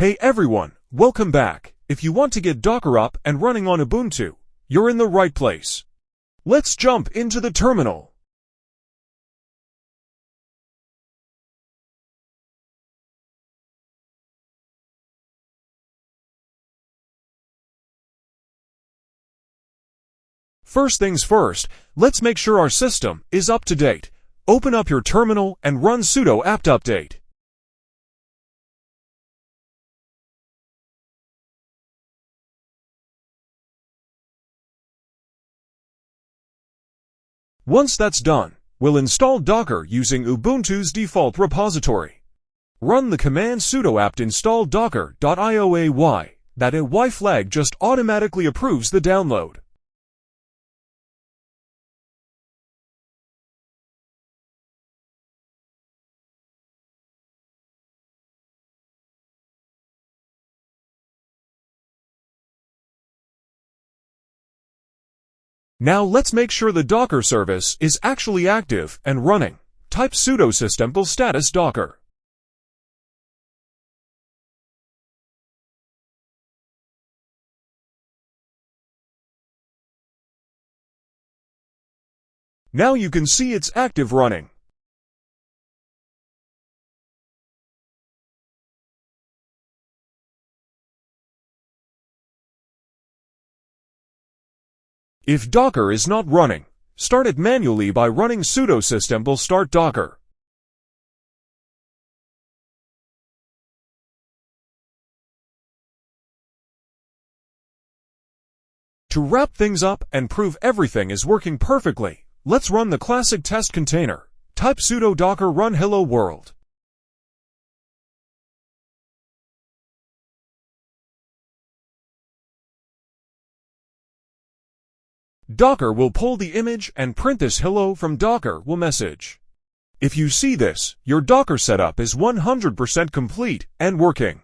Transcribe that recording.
Hey everyone, welcome back. If you want to get Docker up and running on Ubuntu, you're in the right place. Let's jump into the terminal. First things first, let's make sure our system is up to date. Open up your terminal and run sudo apt update. Once that's done, we'll install Docker using Ubuntu's default repository. Run the command sudo apt install docker.ioay. That AY flag just automatically approves the download. Now let's make sure the Docker service is actually active and running. Type sudo systemctl status docker. Now you can see it's active running. If Docker is not running, start it manually by running sudo systemctl start docker. To wrap things up and prove everything is working perfectly, let's run the classic test container. Type sudo docker run hello world. Docker will pull the image and print this hello from Docker will message. If you see this, your Docker setup is 100% complete and working.